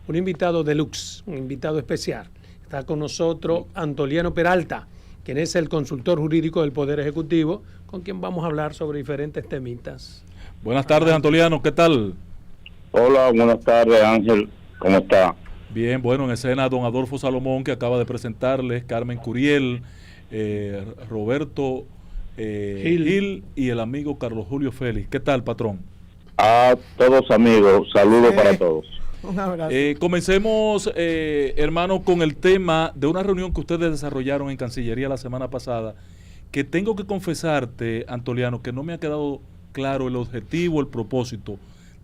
un invitado deluxe, un invitado especial. Está con nosotros Antoliano Peralta, quien es el consultor jurídico del Poder Ejecutivo, con quien vamos a hablar sobre diferentes temitas. Buenas tardes, Antoliano, ¿qué tal? Hola, buenas tardes, Ángel, ¿cómo está? Bien, bueno, en escena don Adolfo Salomón, que acaba de presentarles, Carmen Curiel, Roberto Gil y el amigo Carlos Julio Félix. ¿Qué tal, patrón? A todos amigos, saludos para todos. Un abrazo. Comencemos, hermano, con el tema de una reunión que ustedes desarrollaron en Cancillería la semana pasada, que tengo que confesarte, Antoliano, que no me ha quedado claro el objetivo, el propósito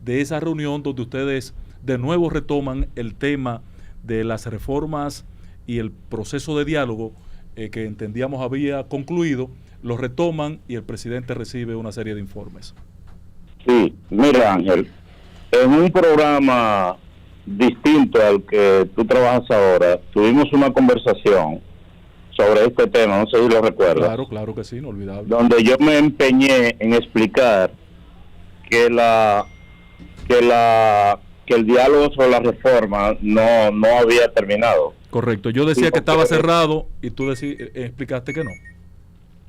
de esa reunión donde ustedes de nuevo retoman el tema de las reformas y el proceso de diálogo que entendíamos había concluido, lo retoman y el presidente recibe una serie de informes. Sí, mira, Ángel, en un programa distinto al que tú trabajas ahora, tuvimos una conversación sobre este tema, no sé si lo recuerdas. Claro, claro que sí, inolvidable. Donde yo me empeñé en explicar que el diálogo sobre la reforma no había terminado. Correcto, yo decía que estaba cerrado y tú explicaste que no.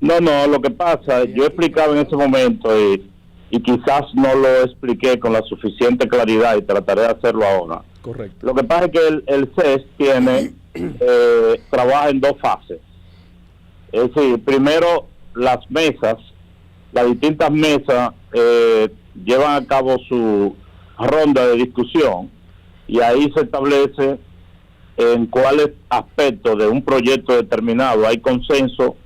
No, lo que pasa, yo explicaba en ese momento y quizás no lo expliqué con la suficiente claridad y trataré de hacerlo ahora. Correcto. Lo que pasa es que el CES trabaja en dos fases. Es decir, primero las distintas mesas llevan a cabo su ronda de discusión y ahí se establece en cuáles aspectos de un proyecto determinado hay consenso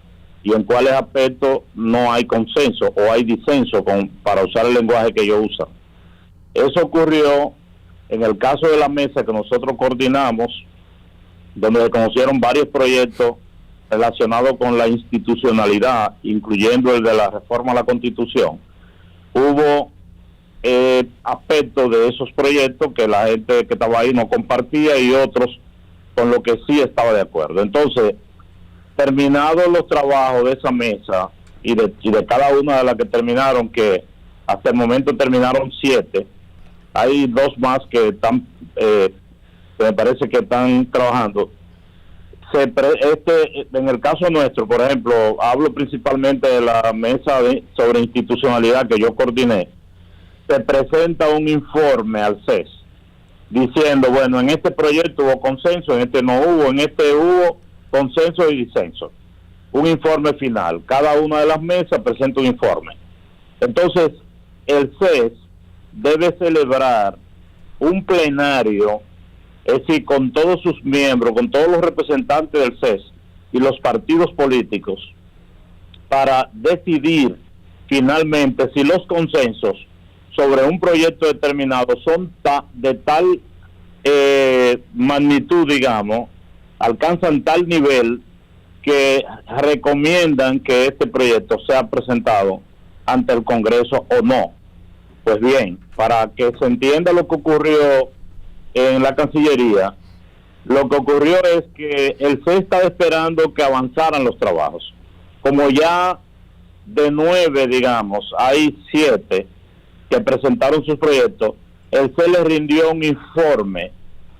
y en cuáles aspectos no hay consenso o hay disenso, para usar el lenguaje que ellos usan. Eso ocurrió en el caso de la mesa que nosotros coordinamos, donde se conocieron varios proyectos relacionados con la institucionalidad, incluyendo el de la reforma a la Constitución. Hubo aspectos de esos proyectos que la gente que estaba ahí no compartía y otros con lo que sí estaba de acuerdo. Entonces, terminados los trabajos de esa mesa y de cada una de las que terminaron, que hasta el momento terminaron 7, hay 2 más que están, que me parece que están trabajando. En el caso nuestro, por ejemplo, hablo principalmente de la mesa sobre institucionalidad que yo coordiné. Se presenta un informe al CES diciendo, bueno, en este proyecto hubo consenso, en este no hubo, en este hubo consenso y disenso. Un informe final. Cada una de las mesas presenta un informe. Entonces, el CES debe celebrar un plenario, es decir, con todos sus miembros, con todos los representantes del CES y los partidos políticos, para decidir finalmente si los consensos sobre un proyecto determinado son de tal magnitud, digamos, alcanzan tal nivel que recomiendan que este proyecto sea presentado ante el Congreso o no. Pues bien, para que se entienda lo que ocurrió en la Cancillería, lo que ocurrió es que el CES estaba esperando que avanzaran los trabajos. Como ya de 9, digamos, hay 7 que presentaron sus proyectos, el CES le rindió un informe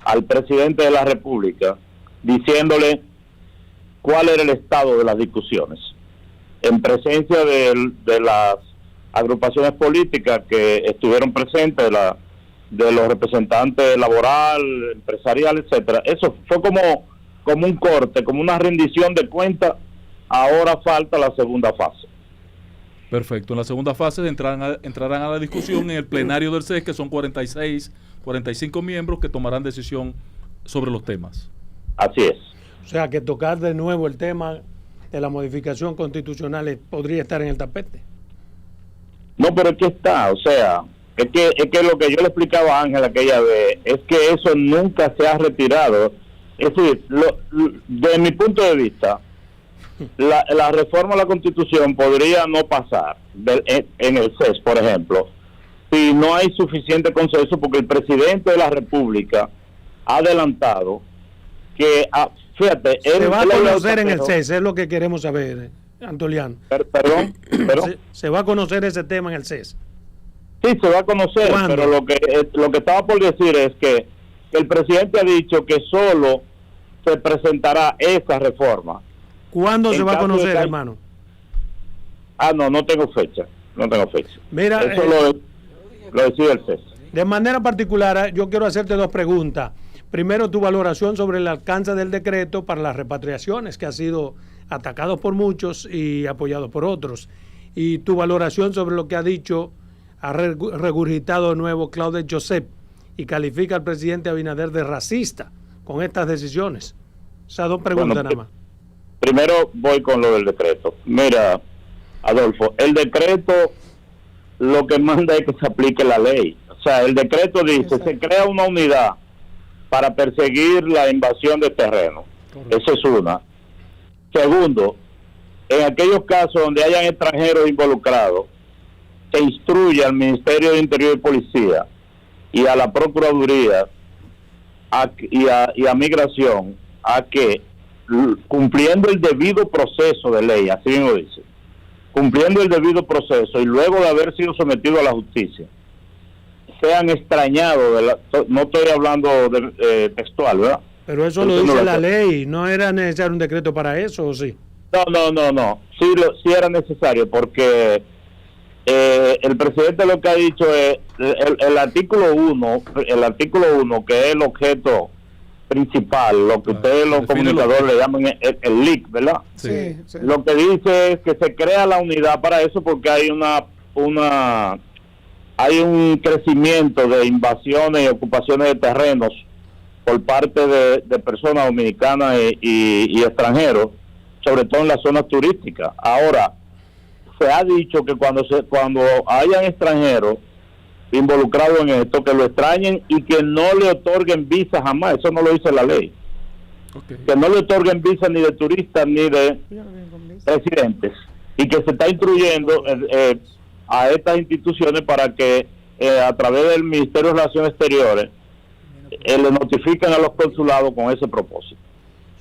al presidente de la República diciéndole cuál era el estado de las discusiones, en presencia de las agrupaciones políticas que estuvieron presentes, de los representantes laboral, empresarial, etcétera. Eso fue como un corte, como una rendición de cuentas. Ahora falta la segunda fase. Perfecto. En la segunda fase entrarán a la discusión en el plenario del CES, que son 45 miembros que tomarán decisión sobre los temas. Así es. O sea, que tocar de nuevo el tema de la modificación constitucional podría estar en el tapete. No, pero es que está, o sea, es que lo que yo le explicaba a Ángel aquella vez, es que eso nunca se ha retirado. Es decir, de mi punto de vista, la reforma a la Constitución podría no pasar en el CES, por ejemplo, si no hay suficiente consenso, porque el presidente de la República ha adelantado que, fíjate, se va a conocer en el CES, es lo que queremos saber, Antoliano. Perdón. Se va a conocer ese tema en el CES. Sí, se va a conocer. ¿Cuándo? Pero lo que estaba por decir es que que el presidente ha dicho que solo se presentará esa reforma. ¿Cuándo se va a conocer, que... hermano? No tengo fecha. Mira, eso lo decide el CES. De manera particular, yo quiero hacerte dos preguntas. Primero, tu valoración sobre el alcance del decreto para las repatriaciones, que ha sido atacado por muchos y apoyado por otros. Y tu valoración sobre lo que ha dicho, ha regurgitado de nuevo Claude Joseph y califica al presidente Abinader de racista con estas decisiones. Esas dos preguntas nada más. Primero voy con lo del decreto. Mira, Adolfo, el decreto lo que manda es que se aplique la ley. O sea, el decreto dice, se crea una unidad para perseguir la invasión de terreno. Correcto. Esa es una. Segundo, en aquellos casos donde hayan extranjeros involucrados, se instruye al Ministerio de Interior y Policía y a la Procuraduría y a Migración a que, cumpliendo el debido proceso de ley, así mismo dice, cumpliendo el debido proceso y luego de haber sido sometido a la justicia, sean extrañados, no estoy hablando de textual, ¿verdad? Pero eso lo dice la ley, ¿no era necesario un decreto para eso o sí? No, sí era necesario porque el presidente lo que ha dicho es el artículo 1, que es el objeto principal, lo que ustedes los comunicadores le llaman el leak, ¿verdad? Sí. Lo que dice es que se crea la unidad para eso porque hay hay un crecimiento de invasiones y ocupaciones de terrenos por parte de personas dominicanas y extranjeros, sobre todo en las zonas turísticas. Ahora, se ha dicho que cuando hayan extranjeros involucrados en esto, que lo extrañen y que no le otorguen visa jamás. Eso no lo dice la ley. Okay. Que no le otorguen visa ni de turistas ni de residentes. Y que se está instruyendo a estas instituciones para que a través del Ministerio de Relaciones Exteriores le notifiquen a los consulados con ese propósito.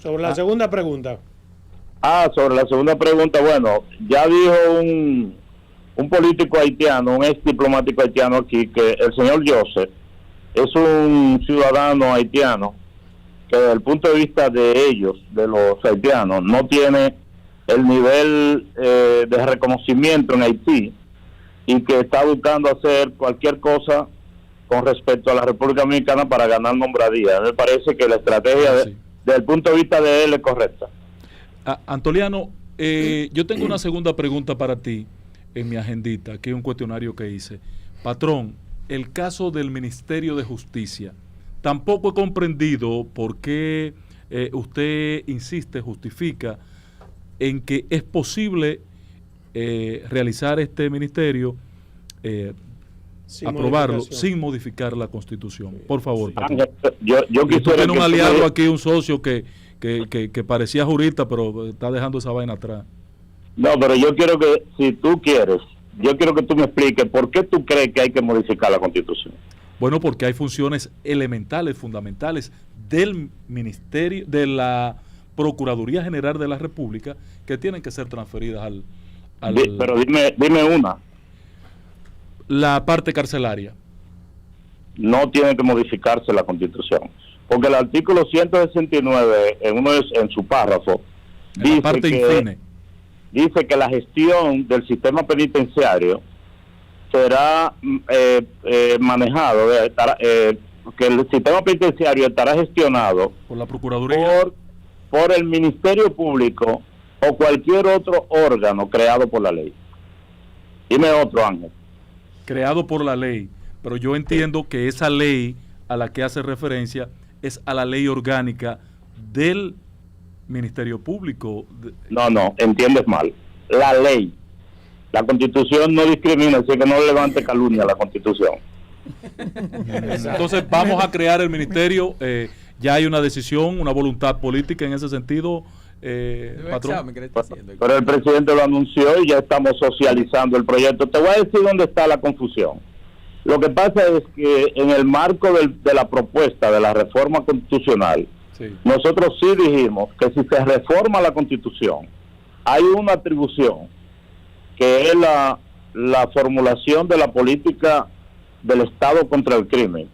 Sobre la segunda pregunta. Sobre la segunda pregunta, bueno, ya dijo un político haitiano, un ex diplomático haitiano aquí, que el señor Joseph es un ciudadano haitiano que desde el punto de vista de ellos, de los haitianos, no tiene el nivel de reconocimiento en Haití y que está buscando hacer cualquier cosa con respecto a la República Dominicana para ganar nombradía. Me parece que la estrategia desde el punto de vista de él es correcta. Antoliano, yo tengo una segunda pregunta para ti en mi agendita, aquí un cuestionario que hice. Patrón, el caso del Ministerio de Justicia, tampoco he comprendido por qué usted insiste, justifica en que es posible realizar este ministerio, aprobarlo sin modificar la Constitución. Por favor, Patrón. Yo quisiera tener un aliado aquí, un socio que parecía jurista, pero está dejando esa vaina atrás. No, pero yo quiero que, si tú quieres, yo quiero que tú me expliques por qué tú crees que hay que modificar la Constitución. Bueno, porque hay funciones elementales, fundamentales del Ministerio, de la Procuraduría General de la República, que tienen que ser transferidas al pero dime una. La parte carcelaria. No tiene que modificarse la Constitución. Porque el artículo 169, en su párrafo, dice que la gestión del sistema penitenciario será manejado, que el sistema penitenciario estará gestionado por la Procuraduría, por el Ministerio Público o cualquier otro órgano creado por la ley. Dime otro, Ángel. Creado por la ley, pero yo entiendo que esa ley a la que hace referencia es a la ley orgánica del Ministerio Público. No, entiendes mal. La ley. La Constitución no discrimina, así que no levante calumnia a la Constitución. Entonces vamos a crear el ministerio, ya hay una decisión, una voluntad política en ese sentido, patrón. Pero el presidente lo anunció y ya estamos socializando el proyecto. Te voy a decir dónde está la confusión. Lo que pasa es que en el marco de la propuesta de la reforma constitucional, nosotros sí dijimos que si se reforma la Constitución, hay una atribución que es la formulación de la política del Estado contra el crimen,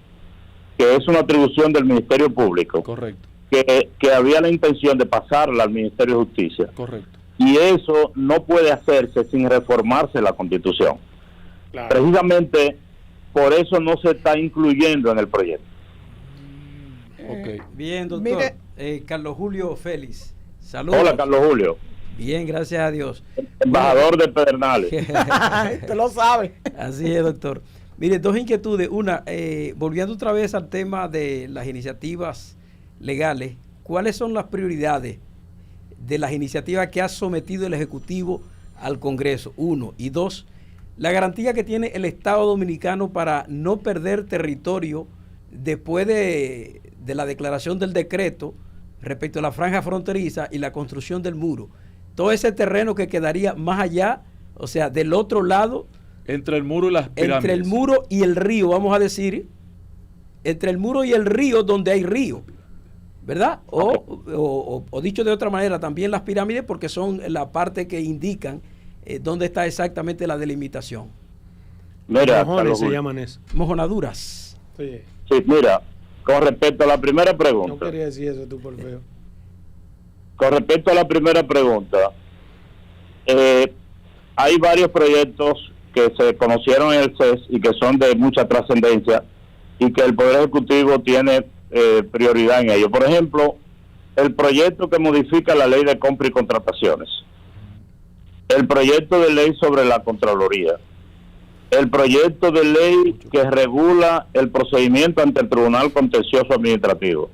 que es una atribución del Ministerio Público, Correcto, que había la intención de pasarla al Ministerio de Justicia. correcto. Y eso no puede hacerse sin reformarse la Constitución. Claro. Precisamente por eso no se está incluyendo en el proyecto. Ok. Bien, doctor. Mire, Carlos Julio Félix. Saludos. Hola, Carlos Julio, Bien, gracias a Dios. embajador de Pedernales. usted lo sabe. Así es, doctor. Mire, dos inquietudes. Una, volviendo otra vez al tema de las iniciativas legales, ¿cuáles son las prioridades de las iniciativas que ha sometido el Ejecutivo al Congreso? Uno. Y dos, la garantía que tiene el Estado Dominicano para no perder territorio después de la declaración del decreto respecto a la franja fronteriza y la construcción del muro. Todo ese terreno que quedaría más allá, o sea, del otro lado, Entre el muro y las pirámides. entre el muro y el río, vamos a decir, entre el muro y el río donde hay río, ¿verdad? O dicho de otra manera, también las pirámides, porque son la parte que indican dónde está exactamente la delimitación. Mira, Mojones Carlos se Julio. llaman eso. Mojonaduras. Sí. Sí, mira, con respecto a la primera No pregunta, quería decir eso tú por feo. Hay varios proyectos que se conocieron en el CES y que son de mucha trascendencia y que el Poder Ejecutivo tiene prioridad en ello. Por ejemplo, el proyecto que modifica la ley de compra y contrataciones, el proyecto de ley sobre la Contraloría, el proyecto de ley que regula el procedimiento ante el Tribunal Contencioso Administrativo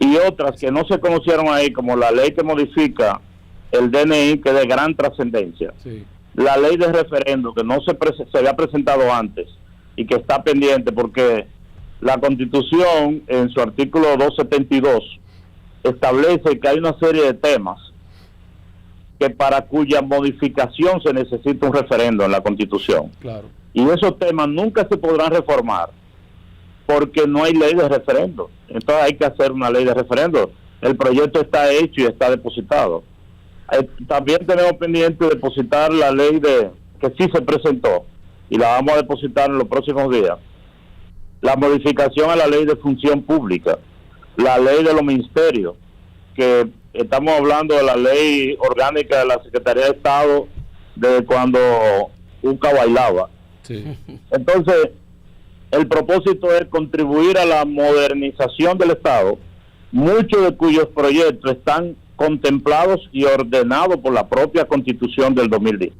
y otras que no se conocieron ahí, como la ley que modifica el DNI, que es de gran trascendencia, Sí. la ley de referendo, que no se había presentado antes y que está pendiente porque la Constitución en su artículo 272 establece que hay una serie de temas que para cuya modificación se necesita un referendo en la Constitución. Claro. Y esos temas nunca se podrán reformar porque no hay ley de referendo. Entonces hay que hacer una ley de referendo. El proyecto está hecho y está depositado. También tenemos pendiente de depositar la ley que sí se presentó y la vamos a depositar en los próximos días. La modificación a la ley de función pública, la ley de los ministerios, que estamos hablando de la ley orgánica de la Secretaría de Estado de cuando UCA bailaba. Sí. Entonces, el propósito es contribuir a la modernización del Estado, muchos de cuyos proyectos están contemplados y ordenados por la propia Constitución del 2010.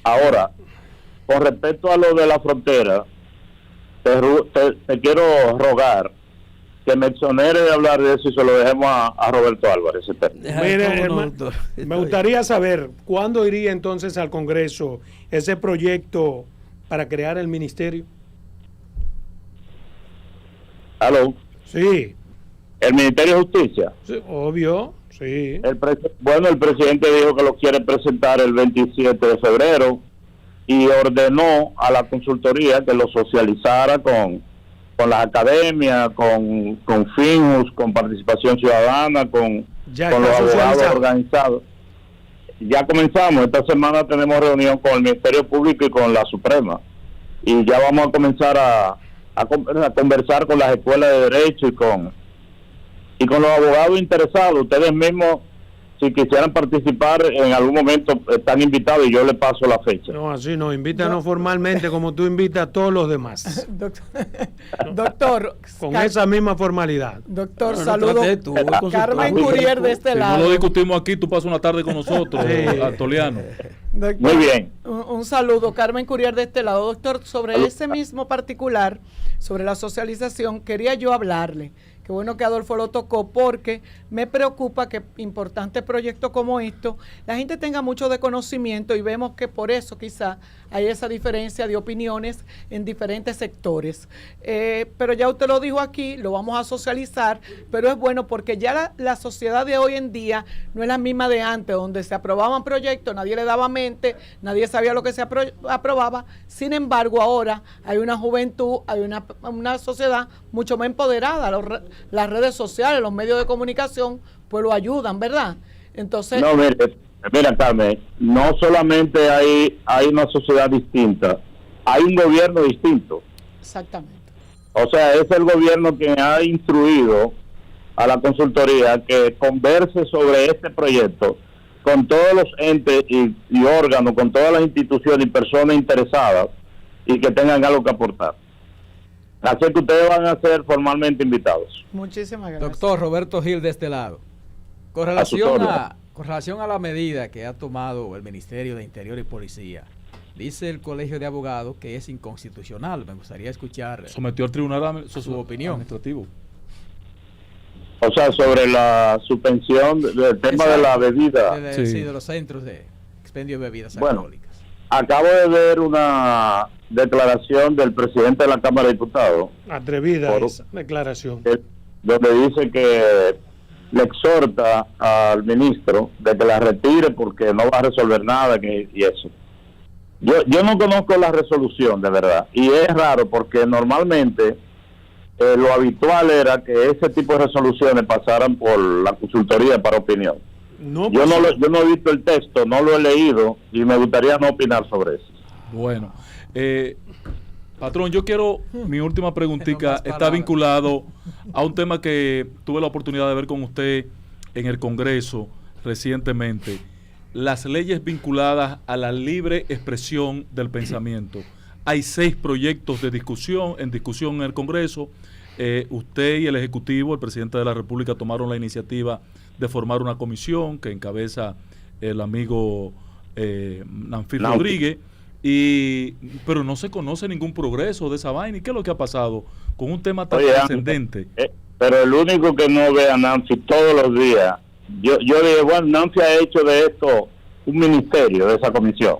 Ahora, con respecto a lo de la frontera, te quiero rogar que me exonere de hablar de eso y se lo dejemos a Roberto Álvarez. Mire, ¿Cómo no, hermano, doctor? me gustaría saber cuándo iría entonces al Congreso ese proyecto para crear el ministerio. ¿Aló? Sí, El Ministerio de Justicia. sí, obvio, sí. El presidente dijo que lo quiere presentar el 27 de febrero y ordenó a la consultoría que lo socializara con las academias, con FINJUS, con Participación Ciudadana, con los abogados organizados. Ya comenzamos, esta semana tenemos reunión con el Ministerio Público y con la Suprema y ya vamos a comenzar a conversar con las escuelas de Derecho y con los abogados interesados. Ustedes mismos, si quisieran participar en algún momento, están invitados y yo les paso la fecha. No, así no, invítanos formalmente como tú invitas a todos los demás, Doctor, con esa misma formalidad. doctor, No, no saludo. trate tú, el consultor. Carmen Curier de este Si no lado. lo discutimos aquí, tú pasas una tarde con nosotros, Sí. Antoliano. Doctor, Muy bien. Un saludo, Carmen Curier de este lado. Doctor, sobre ese mismo particular, sobre la socialización, quería yo hablarle. Qué bueno que Adolfo lo tocó porque me preocupa que importantes proyectos como esto, la gente tenga mucho de conocimiento y vemos que por eso quizá hay esa diferencia de opiniones en diferentes sectores. Pero ya usted lo dijo aquí, lo vamos a socializar, pero es bueno porque ya la sociedad de hoy en día no es la misma de antes, donde se aprobaban proyectos, nadie le daba mente, nadie sabía lo que se aprobaba. Sin embargo, ahora hay una juventud, hay una sociedad mucho más empoderada. Las redes sociales, los medios de comunicación, pues lo ayudan, ¿verdad? Entonces, No, mira, Carmen, no solamente hay una sociedad distinta, hay un gobierno distinto. exactamente. O sea, es el gobierno quien ha instruido a la consultoría que converse sobre este proyecto con todos los entes y órganos, con todas las instituciones y personas interesadas y que tengan algo que aportar. Así que ustedes van a ser formalmente invitados. Muchísimas gracias. Doctor Roberto Gil, de este lado. Con relación a la medida que ha tomado el Ministerio de Interior y Policía, dice el Colegio de Abogados que es inconstitucional. Me gustaría escuchar. Sometió al tribunal su opinión. Administrativo. O sea, sobre la suspensión del tema de la bebida. Sí, de los centros de expendio de bebidas alcohólicas. Acabo de ver una declaración del presidente de la Cámara de Diputados. Atrevida esa declaración. Donde dice que le exhorta al ministro de que la retire porque no va a resolver nada y eso. Yo no conozco la resolución, de verdad. Y es raro porque normalmente lo habitual era que ese tipo de resoluciones pasaran por la consultoría para opinión. No, yo no he visto el texto, no lo he leído y me gustaría no opinar sobre eso. Bueno, patrón, yo quiero, mi última preguntita está vinculado a un tema que tuve la oportunidad de ver con usted en el Congreso recientemente, las leyes vinculadas a la libre expresión del pensamiento. Hay 6 proyectos de discusión en el Congreso. Usted y el Ejecutivo, el Presidente de la República, tomaron la iniciativa de formar una comisión que encabeza el amigo Nanfi Rodríguez, pero no se conoce ningún progreso de esa vaina. ¿Y qué es lo que ha pasado con un tema tan trascendente? Pero el único que no ve a Nancy todos los días, yo dije, bueno, Nancy ha hecho de esto un ministerio, de esa comisión.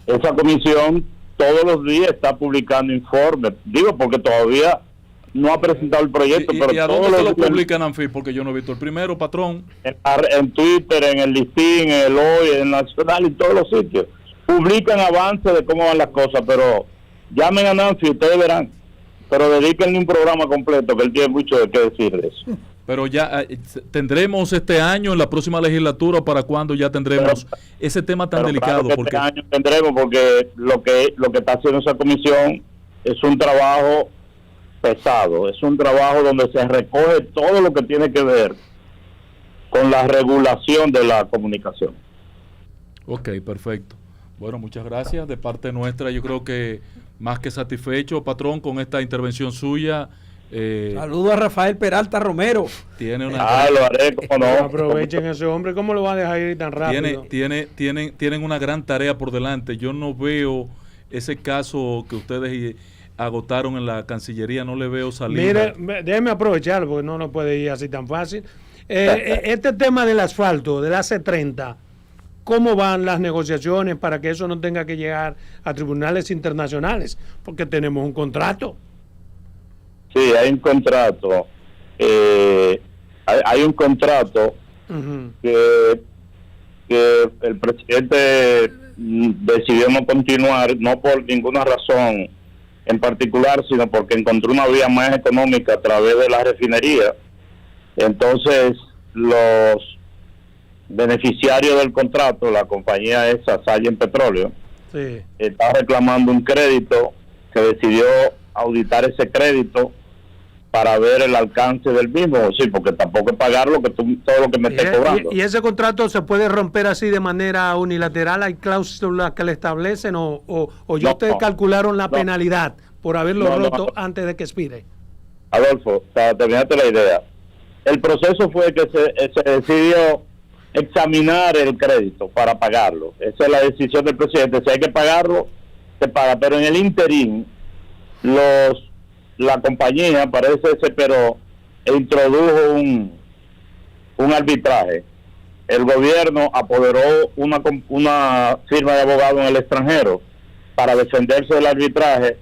Esa comisión todos los días está publicando informes, digo porque todavía no ha presentado el proyecto. ¿Y pero a dónde se lo publican, Anfi? Porque yo no he visto el primero, patrón. En Twitter, en el Listín, en el Hoy, en el Nacional y todos los sitios. Publican avances de cómo van las cosas, pero llamen a Nancy, ustedes verán. Pero dedíquenle un programa completo, que él tiene mucho de qué decir de eso. Pero ya tendremos este año, en la próxima legislatura, ¿para cuándo ya tendremos ese tema tan delicado? Claro, porque este año tendremos, porque lo que está haciendo esa comisión es un trabajo pesado, es un trabajo donde se recoge todo lo que tiene que ver con la regulación de la comunicación. Ok, perfecto. Bueno, muchas gracias. De parte nuestra, yo creo que más que satisfecho, patrón, con esta intervención suya. Saludo a Rafael Peralta Romero. Tiene una lo haré, cómo no. Aprovechen ese hombre, ¿cómo lo va a dejar ir tan rápido? Tienen una gran tarea por delante. Yo no veo ese caso que ustedes agotaron en la Cancillería, no le veo salida. Mire, déjeme aprovechar porque no puede ir así tan fácil. Este tema del asfalto, del AC30, ¿cómo van las negociaciones para que eso no tenga que llegar a tribunales internacionales? Porque tenemos un contrato. Sí, hay un contrato. Hay un contrato que el presidente decidió no continuar, no por ninguna razón en particular, sino porque encontró una vía más económica a través de la refinería. Entonces, los beneficiarios del contrato, la compañía esa, Sallent Petróleo, está reclamando un crédito, que decidió auditar ese crédito para ver el alcance del mismo, sí, porque tampoco es pagar todo lo que me esté cobrando. ¿Y ese contrato se puede romper así de manera unilateral? ¿Hay cláusulas que le establecen o ya ustedes calcularon la penalidad por haberlo roto antes de que expire? Adolfo, para terminarte la idea, el proceso fue que se decidió examinar el crédito para pagarlo. Esa es la decisión del presidente. Si hay que pagarlo, se paga, pero en el interín la compañía parece pero introdujo un arbitraje. El gobierno apoderó una firma de abogados en el extranjero para defenderse del arbitraje,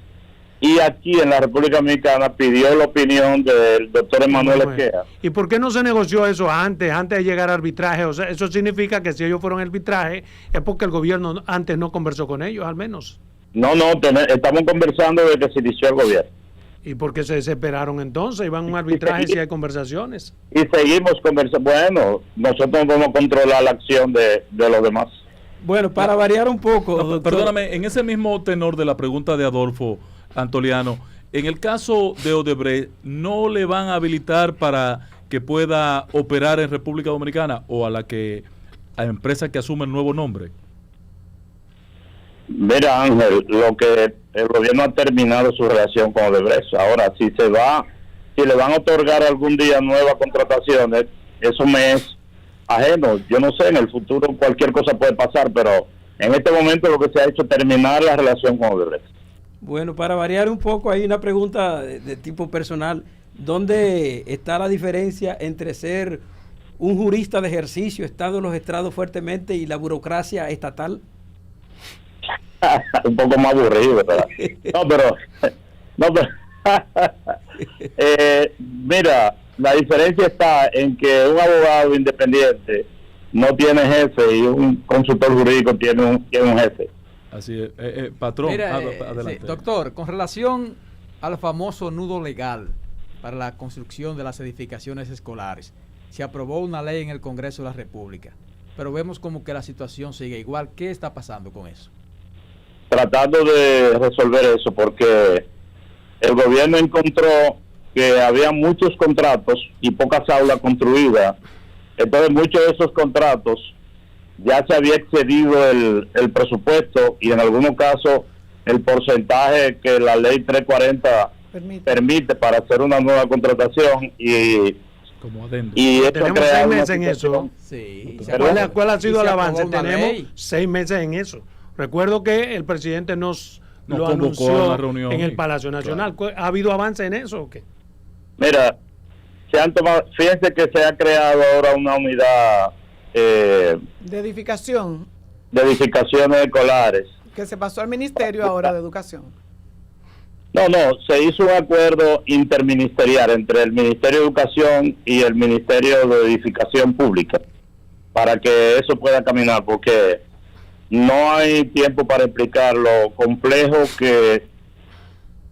y aquí en la República Dominicana pidió la opinión del doctor Emanuel Esquea. ¿Y por qué no se negoció eso antes de llegar al arbitraje? O sea, eso significa que si ellos fueron al arbitraje es porque el gobierno antes no conversó con ellos, al menos. No, estamos conversando desde que se inició el gobierno. ¿Y por qué se desesperaron entonces? ¿Iban a un arbitraje si hay conversaciones? Y seguimos conversando. Bueno, nosotros no podemos controlar la acción de los demás. Bueno, para variar un poco, doctor. Perdóname, en ese mismo tenor de la pregunta de Adolfo Antoliano, En el caso de Odebrecht, ¿no le van a habilitar para que pueda operar en República Dominicana o a empresas que asumen el nuevo nombre? Mira, Ángel, lo que el gobierno ha terminado su relación con Odebrecht. Ahora, si le van a otorgar algún día nuevas contrataciones, eso me es ajeno. Yo no sé, en el futuro cualquier cosa puede pasar, pero en este momento lo que se ha hecho es terminar la relación con Odebrecht. Bueno, para variar un poco, hay una pregunta de tipo personal. ¿Dónde está la diferencia entre ser un jurista de ejercicio, estando en los estrados fuertemente, y la burocracia estatal? Un poco más aburrido, ¿verdad? No, pero mira, la diferencia está en que un abogado independiente no tiene jefe y un consultor jurídico tiene un jefe. Así es. Patrón, Mira, adelante. sí, doctor, con relación al famoso nudo legal para la construcción de las edificaciones escolares, se aprobó una ley en el Congreso de la República, pero vemos como que la situación sigue igual. ¿Qué está pasando con eso? Tratando de resolver eso, porque el gobierno encontró que había muchos contratos y pocas aulas construidas. Entonces muchos de esos contratos ya se había excedido el presupuesto, y en algunos casos el porcentaje que la ley 340 permite para hacer una nueva contratación, y eso tenemos crea 6 una meses en eso. situación. Sí. ¿Cuál ha sido el avance? Tenemos ley. 6 meses en eso. Recuerdo que el presidente nos lo convocó anunció a una reunión en el Palacio Nacional. Claro. ¿Ha habido avance en eso o qué? Mira, fíjense que se ha creado ahora una unidad De edificación de edificaciones escolares. que se pasó al Ministerio ahora de Educación. No, se hizo un acuerdo interministerial entre el Ministerio de Educación y el Ministerio de Edificación Pública para que eso pueda caminar, porque no hay tiempo para explicar lo complejo que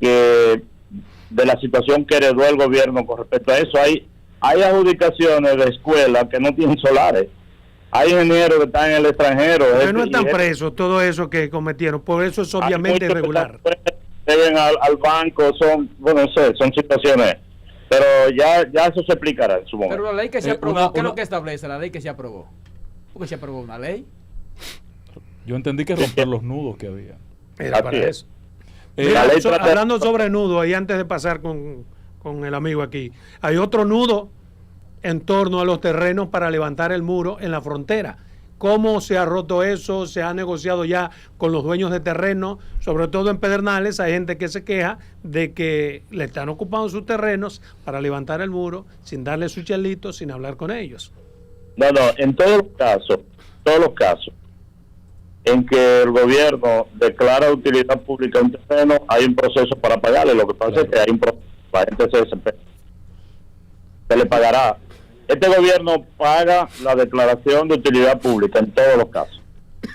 de la situación que heredó el gobierno con respecto a eso. Hay adjudicaciones de escuelas que no tienen solares. Hay ingenieros que están en el extranjero. Pero no están presos todo eso que cometieron. Por eso es obviamente irregular. Deben al banco, son situaciones. Pero ya eso se explicará en su momento. Pero la ley que se aprobó, ¿qué es lo que establece la ley que se aprobó? Porque se aprobó una ley. Yo entendí que romper los nudos que había. Era para eso. Mira, hablando sobre nudo, y antes de pasar con el amigo aquí, hay otro nudo en torno a los terrenos para levantar el muro en la frontera. ¿Cómo se ha roto eso? ¿Se ha negociado ya con los dueños de terreno? Sobre todo en Pedernales hay gente que se queja de que le están ocupando sus terrenos para levantar el muro sin darle su chelito, sin hablar con ellos. No, en todos los casos en que el gobierno declara utilidad pública un terreno, hay un proceso para pagarle. Lo que pasa es que hay un proceso, la gente se desespera. Se le pagará. Este gobierno paga la declaración de utilidad pública en todos los casos.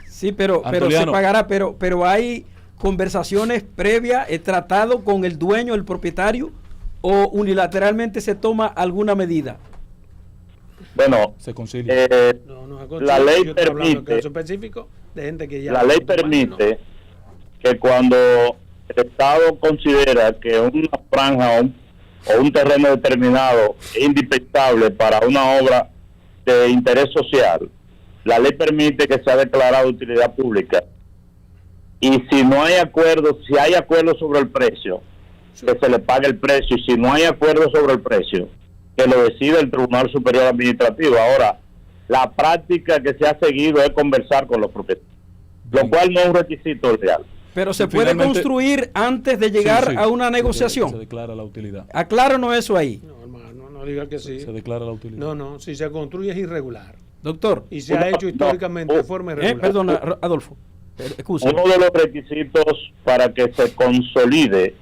Sí, pero se pagará, pero hay conversaciones previas, tratado con el dueño, el propietario, o unilateralmente se toma alguna medida. Bueno, se concilia. La ley permite, específico de gente que ya la ley permite que cuando el Estado considera que una franja o un terreno determinado es indispensable para una obra de interés social, la ley permite que sea declarada de utilidad pública. Y si no hay acuerdo, si hay acuerdo sobre el precio, que se le pague el precio, y si no hay acuerdo sobre el precio, que lo decida el Tribunal Superior Administrativo. Ahora, la práctica que se ha seguido es conversar con los propietarios, lo cual no es un requisito real. Pero se puede construir antes de llegar a una negociación. Se declara la utilidad. Acláranos eso ahí. No, hermano, no diga que sí. Se declara la utilidad. No, si se construye es irregular. Doctor. Y se ha hecho históricamente de forma irregular. Perdona, Adolfo. Uno de los requisitos para que se consolide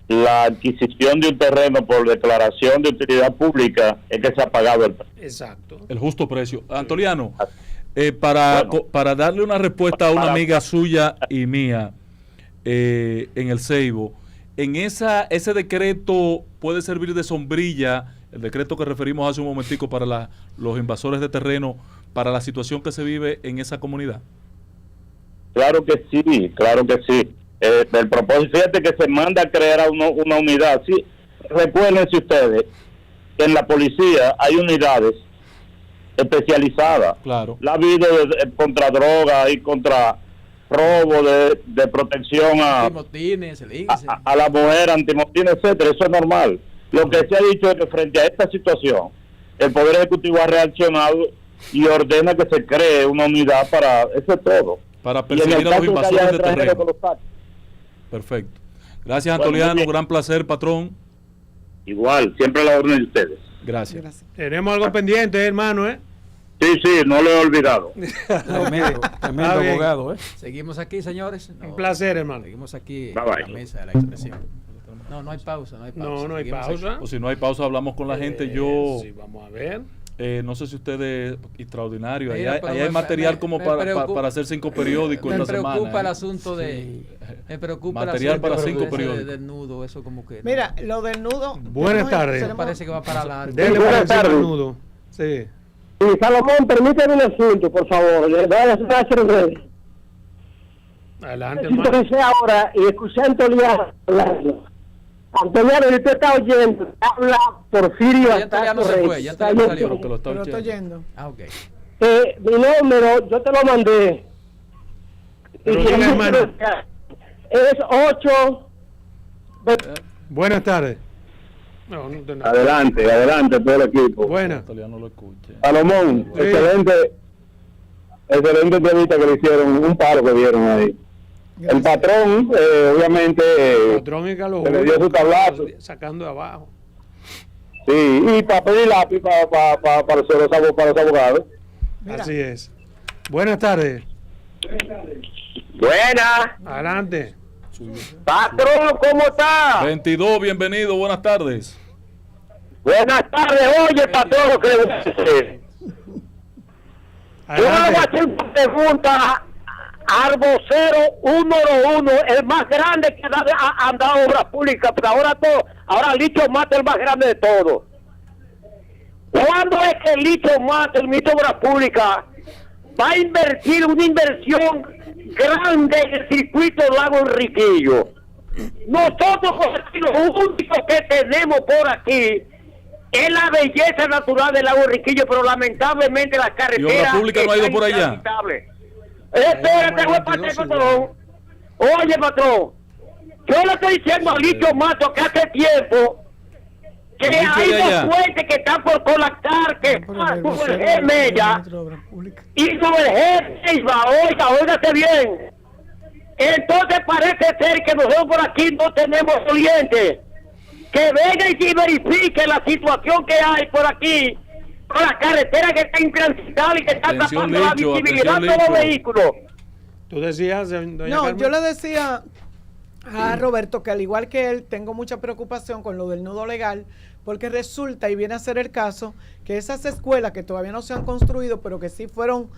la adquisición de un terreno por declaración de utilidad pública es que se ha pagado el precio. Exacto. El justo precio. Antoliano, para darle una respuesta a una amiga suya y mía en el Ceibo, en ese decreto puede servir de sombrilla, el decreto que referimos hace un momentico para los invasores de terreno, para la situación que se vive en esa comunidad. Claro que sí, claro que sí. el propósito, fíjate que se manda a crear una unidad. Sí, recuérdense ustedes que en la policía hay unidades especializadas. Claro. La ha habido contra drogas y contra robo de protección a la mujer, antimotines, etcétera. Eso es normal. Lo que se ha dicho es que frente a esta situación, el Poder Ejecutivo ha reaccionado y ordena que se cree una unidad para eso es todo. Para perseguir a los invasores de terreno. Que perfecto. Gracias, Antoliano. Gran placer, patrón. Igual, siempre a la orden de ustedes. Gracias. Tenemos algo pendiente, hermano, ¿eh? Sí, no lo he olvidado. Tremendo abogado, ¿eh? Seguimos aquí, señores. Un placer, hermano. Seguimos aquí Bye, en bye. la mesa de la expresión. No hay pausa. No hay Seguimos pausa. aquí. O si no hay pausa, hablamos con la gente. Yo Sí, vamos a ver. no sé si ustedes, extraordinario, Mira, allá pero hay material como me para preocupa- hacer 5 periódicos Me esta semana. preocupa el asunto de... Me preocupa Material el para asunto 5 ese periódicos. del nudo, eso como que... Mira, lo del nudo. Buenas tardes. Me parece que va para largo. Dele por encima el nudo. Sí. Sí, Salomón, permítame un asunto, por favor. Adelante, hermano. Sintonicé ahora y escuché a Antoliano hablando. Antoliano, yo te estaba oyendo. Habla Porfirio Ya Antoliano Astacio se Reyes. fue, ya Antoliano Está salió. bien. Te lo está Pero estoy oyendo. yendo. Ah, ok. Mi número, yo te lo mandé. Pero Y diga, el hermano. número es 8. Buenas tardes. No de nada. Adelante todo el equipo. Buenas. Antoliano lo escuche. Salomón, Sí. excelente entrevista que le hicieron, un paro que dieron ahí. El patrón, obviamente, Patrón y Carlos se le Julio, dio su tablazo. sacando de abajo. Sí, y papel y lápiz para los abogados. Mira. Así es. Buenas tardes. Buenas, Adelante. patrón, ¿cómo está? 22, bienvenido, buenas tardes. Buenas tardes, oye, patrón, lo que le voy a decir. Yo le voy a Adelante. hacer una pregunta al vocero 101, el más grande que ha dado obras públicas, pero ahora Licho Mata es el más grande de todos. ¿Cuándo es que Licho Mata, el ministro de Obras Públicas, va a invertir una inversión grande en el circuito Lago Enriquillo? Nosotros, lo único que tenemos por aquí es la belleza natural del Lago Enriquillo, pero lamentablemente la carretera... ¿Y Obras Públicas no ha ido por allá? intransitable. Espérate, patrón. Oye, patrón, yo le estoy diciendo a Licho Mato que hace tiempo que Licho hay de allá. dos puentes que están por colapsar, que Pero el sobre vocero el del Mella Ministro de Obras Públicas. y sobre el G. Óigase bien. Entonces parece ser que nosotros por aquí no tenemos oyentes. Que venga y verifique la situación que hay por aquí, con la carretera que está intransitable y que está Atención, tapando la Licho, visibilidad de atención, los Licho. vehículos. Tú decías, doña No, Carmen? yo le decía a Roberto que al igual que él, tengo mucha preocupación con lo del nudo legal, porque resulta, y viene a ser el caso, que esas escuelas que todavía no se han construido, pero que sí fueron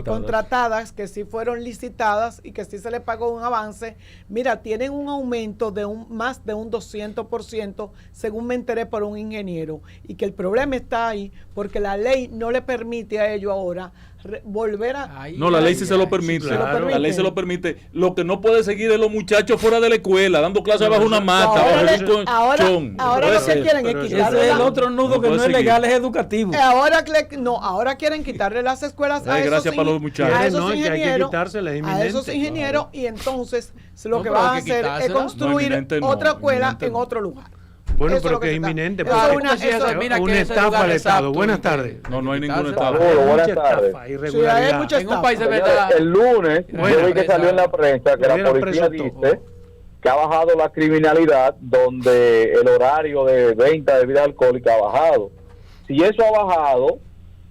contratadas, que sí fueron licitadas y que sí se les pagó un avance, mira, tienen un aumento de más de un 200%, según me enteré por un ingeniero, y que el problema está ahí porque la ley no le permite a ellos ahora volver a... No, la ley sí se lo permite. sí, claro. La ley se lo permite. Lo que no puede seguir es los muchachos fuera de la escuela, dando clases bajo una mata, Ahora bajo un colchón. ahora Puede lo que ser. quieren es pero quitarle Ese es el la- otro nudo No que puede no es seguir. legal, es educativo. ahora quieren quitarle las escuelas Ay, gracias para los muchachos. a esos No, que hay que ingenieros, quitársela, es a esos inminente. ingenieros, y entonces lo No, que pero van a hay que hacer es quitársela. construir No, inminente no, otra escuela inminente en no. otro lugar. Bueno, Eso es pero lo que es se está- inminente. eso porque es una- Eso eso- mira que una ese estafa lugar al Estado. exacto, Buenas y que- tardes. No, no hay que ninguna quitársela. estafa. Buenas Mucha tardes. estafa, irregularidad. Sí, hay mucha En un estafa. país de Señores, verdad. el lunes Bueno, yo vi que salió en la prensa que Le la dieron policía preso dice que ha bajado la criminalidad, donde el horario de venta de bebida alcohólica ha bajado. Si eso ha bajado,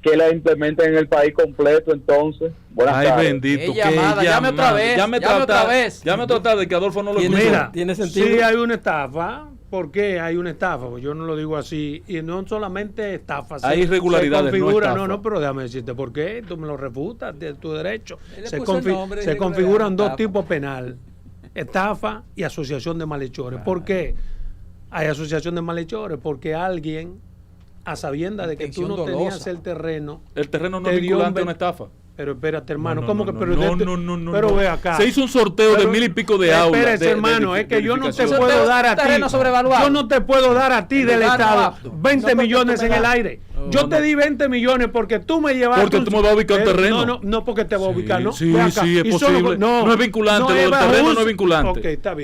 que la implementen en el país completo, entonces. Buenas Ay, tardes. bendito. Qué llamada, llame otra vez, llame otra vez. Llame otra vez, que Adolfo no lo Tiene- escucha. Mira, ¿Tiene sentido? sí hay una estafa. ¿Por qué hay una estafa? Pues yo no lo digo así. Y no solamente estafa. Hay irregularidades, Se configura, no estafa. no, pero déjame decirte por qué. Tú me lo refutas, de tu derecho. Él le Se, puso el nombre, se irregularidad, configuran dos estafa. tipos penal. Estafa y asociación de malhechores. ¿Por qué hay asociación de malhechores? Porque alguien, a sabiendas de que tú Intención no tenías dolosa. el terreno, El terreno no Te es dio vinculante a un una estafa. Pero espérate, hermano, No, ¿cómo no, que? no, no, pero no. ve acá. Se hizo un sorteo de 1000 y pico de aulas. Espérate, hermano, es que yo no te edificación. puedo dar a ti. Terreno sobrevaluado. Yo no te puedo dar a ti del Lugar no Estado apto. 20 No, porque millones tú me en el das. aire. Yo te di 20 millones porque tú me llevaste. Porque tú me vas a ubicar un terreno. No, porque te voy a ubicar, ¿no? Sí, Ve acá. sí, es Y solo- posible. No es vinculante, lo del terreno no es vinculante. Ok, está bien.